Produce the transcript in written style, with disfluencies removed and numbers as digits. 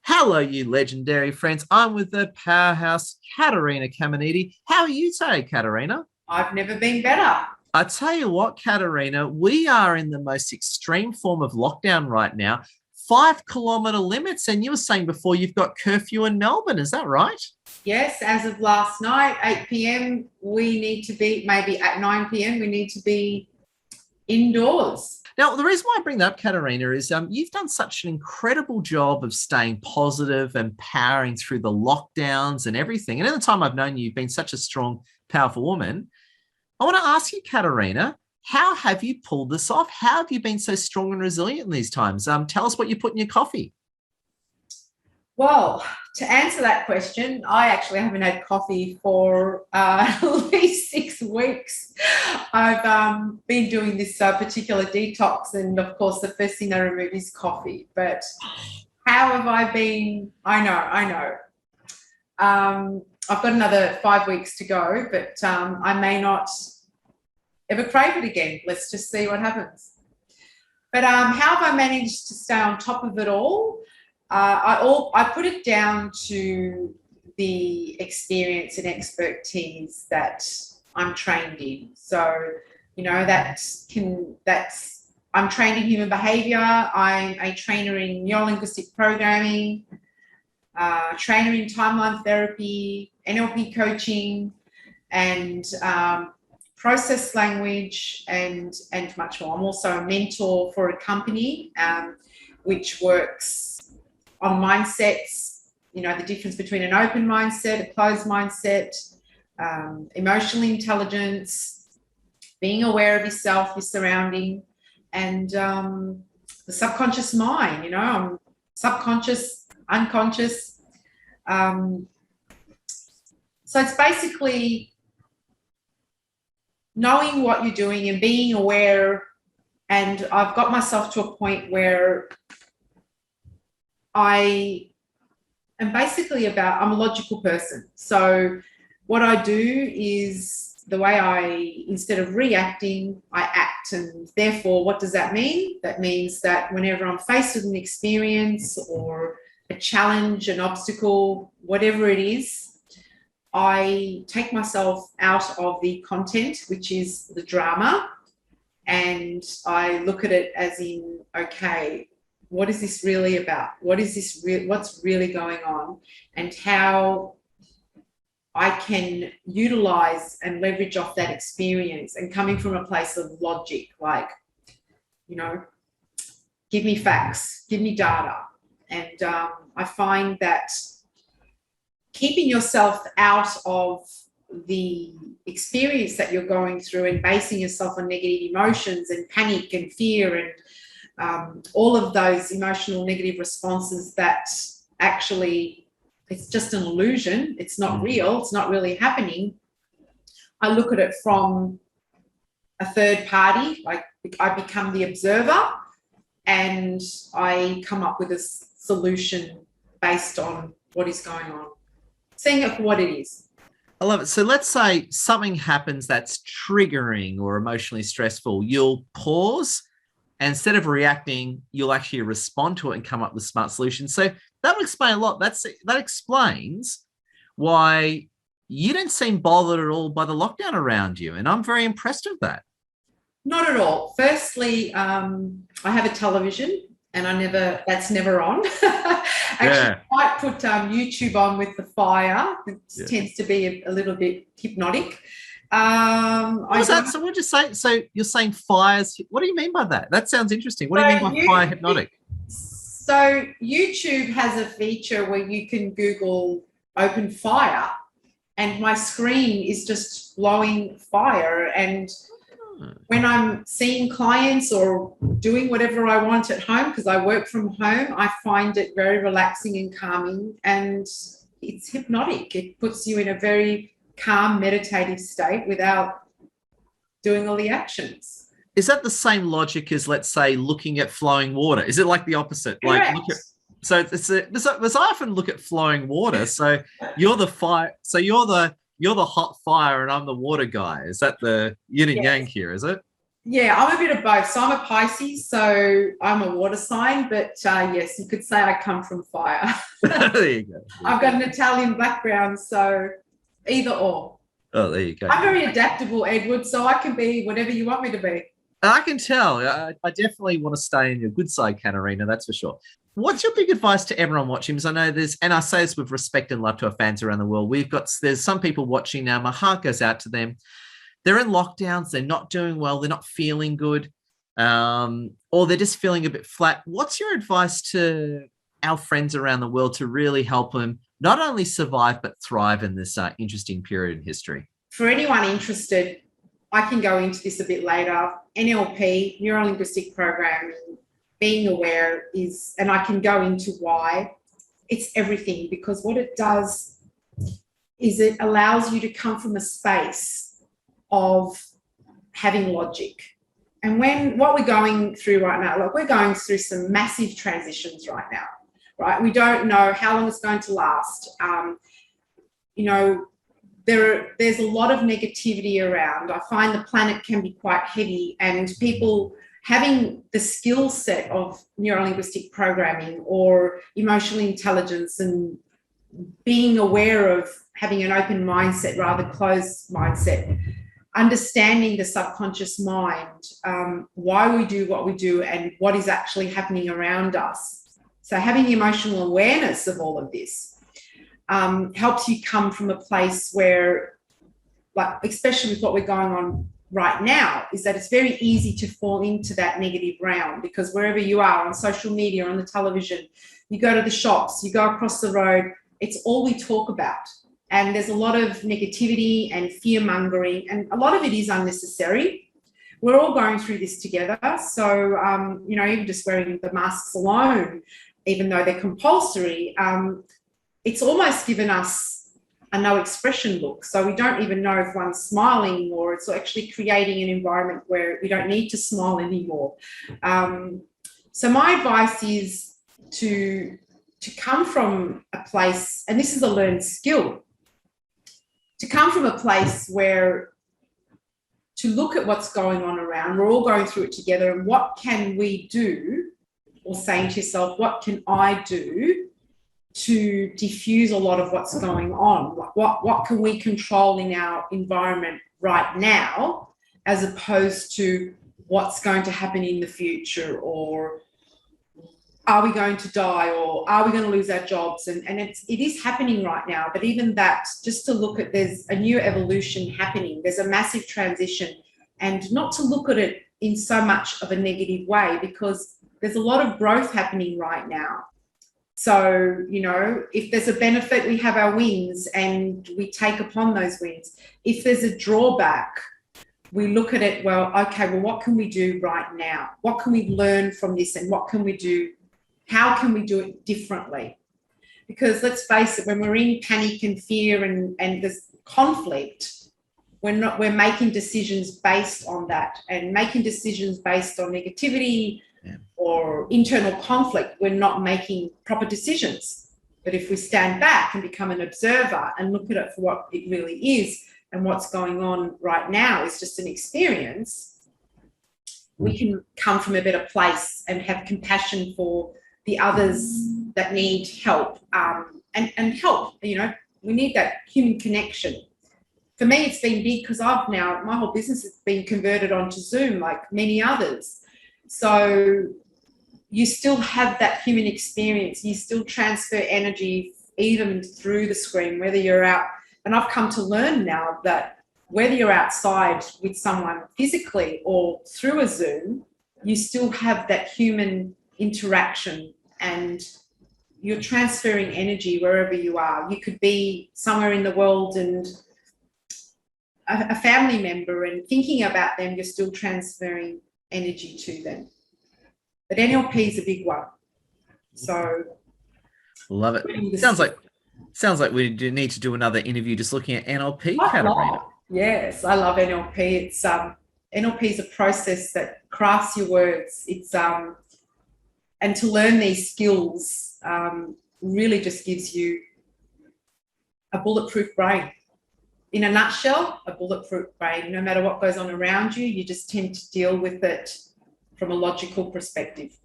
Hello, you legendary friends. I'm with the powerhouse, Caterina Caminiti. How are you today, Caterina? I've never been better. I tell you what, Caterina, we are in the most extreme form of lockdown right now. 5 kilometre limits. And you were saying before you've got curfew in Melbourne. Is that right? Yes, as of last night, 8 p.m., we need to be, maybe at 9 p.m., we need to be indoors. Now, the reason why I bring that up, Caterina, is you've done such an incredible job of staying positive and powering through the lockdowns and everything. And in the time I've known you, you've been such a strong, powerful woman. I want to ask you, Caterina, how have you pulled this off? How have you been so strong and resilient in these times? Tell us what you put in your coffee. Well, to answer that question, I actually haven't had coffee for at least 6 weeks. I've been doing this particular detox, and of course, the first thing I remove is coffee. But how have I been? I know. I've got another 5 weeks to go, but I may not ever crave it again. Let's just see what happens. But how have I managed to stay on top of it all? I put it down to the experience and expertise that I'm trained in. So, I'm trained in human behavior. I'm a trainer in neuro-linguistic programming, trainer in timeline therapy, NLP coaching, and process language, and much more. I'm also a mentor for a company which works on mindsets, the difference between an open mindset, a closed mindset, emotional intelligence, being aware of yourself, your surrounding, and the subconscious mind, subconscious, unconscious. So it's basically knowing what you're doing and being aware. And I've got myself to a point where I'm a logical person. So what I do is instead of reacting, I act. And therefore, what does that mean? That means that whenever I'm faced with an experience or a challenge, an obstacle, whatever it is, I take myself out of the content, which is the drama, and I look at it as in, okay, what is this really about? What's really going on, and how I can utilize and leverage off that experience, and coming from a place of logic, like, give me facts, give me data. And I find that keeping yourself out of the experience that you're going through and basing yourself on negative emotions and panic and fear and all of those emotional negative responses, that actually it's just an illusion. It's not real. It's not really happening. I look at it from a third party. Like, I become the observer, and I come up with a solution based on what is going on, seeing it for what it is. I love it. So let's say something happens that's triggering or emotionally stressful. You'll pause. Instead of reacting, you'll actually respond to it and come up with smart solutions. So that will explain a lot. That explains why you don't seem bothered at all by the lockdown around you. And I'm very impressed with that. Not at all. Firstly, I have a television, and that's never on. Actually, I might put YouTube on with the fire. It tends to be a little bit hypnotic. So what you say? So you're saying fires? What do you mean by that? That sounds interesting. What do you mean by fire hypnotic? So YouTube has a feature where you can Google open fire, and my screen is just blowing fire. And when I'm seeing clients or doing whatever I want at home, because I work from home, I find it very relaxing and calming, and it's hypnotic. It puts you in a very calm, meditative state without doing all the actions. Is that the same logic as, let's say, looking at flowing water? Is it like the opposite? Correct. Because I often look at flowing water. So you're the fire. So you're the hot fire, and I'm the water guy. Is that the yin and yang here? Is it? Yeah, I'm a bit of both. So I'm a Pisces, so I'm a water sign, but yes, you could say I come from fire. There you go. I've got an Italian background, so either or. Oh, there you go. I'm very adaptable, Edward, so I can be whatever you want me to be. I can tell. I definitely want to stay in your good side, Caterina, that's for sure. What's your big advice to everyone watching? Because I know and I say this with respect and love to our fans around the world. There's some people watching now. My heart goes out to them. They're in lockdowns. They're not doing well. They're not feeling good. Or they're just feeling a bit flat. What's your advice to our friends around the world to really help them not only survive, but thrive in this interesting period in history? For anyone interested, I can go into this a bit later. NLP, neuro-linguistic programming, being aware is, and I can go into why. It's everything, because what it does is it allows you to come from a space of having logic. And what we're going through right now, like we're going through some massive transitions right now, right? We don't know how long it's going to last. There's a lot of negativity around. I find the planet can be quite heavy, and people having the skill set of neuro-linguistic programming or emotional intelligence and being aware of having an open mindset rather than closed mindset, understanding the subconscious mind, why we do what we do and what is actually happening around us. So having the emotional awareness of all of this helps you come from a place where, like, especially with what we're going on right now, is that it's very easy to fall into that negative realm, because wherever you are, on social media, on the television, you go to the shops, you go across the road, it's all we talk about. And there's a lot of negativity and fear mongering, and a lot of it is unnecessary. We're all going through this together. So, even just wearing the masks alone, even though they're compulsory, it's almost given us a no expression look. So we don't even know if one's smiling, or it's actually creating an environment where we don't need to smile anymore. So my advice is to come from a place, and this is a learned skill, to come from a place where to look at what's going on around. We're all going through it together, and what can we do, or saying to yourself, what can I do to diffuse a lot of what's going on? What can we control in our environment right now, as opposed to what's going to happen in the future, or are we going to die, or are we going to lose our jobs? And it is happening right now. But even that, just to look at, there's a new evolution happening. There's a massive transition, and not to look at it in so much of a negative way, because there's a lot of growth happening right now. So, if there's a benefit, we have our wins and we take upon those wins. If there's a drawback, we look at it, what can we do right now? What can we learn from this, and what can we do? How can we do it differently? Because let's face it, when we're in panic and fear and there's conflict, we're making decisions based on that, and making decisions based on negativity, or internal conflict, we're not making proper decisions. But if we stand back and become an observer and look at it for what it really is, and what's going on right now is just an experience, we can come from a better place and have compassion for the others that need help, and help. We need that human connection. For me, it's been big, because my whole business has been converted onto Zoom, like many others. So you still have that human experience. You still transfer energy even through the screen, whether you're out. And I've come to learn now that whether you're outside with someone physically or through a Zoom, you still have that human interaction, and you're transferring energy wherever you are. You could be somewhere in the world and a family member, and thinking about them, you're still transferring energy to them. But NLP is a big one. So love it. Sounds like we need to do another interview just looking at NLP, Caterina. Yes, I love NLP. It's NLP is a process that crafts your words. It's and to learn these skills really just gives you a bulletproof brain. in a nutshell, a bulletproof brain. No matter what goes on around you, you just tend to deal with it from a logical perspective.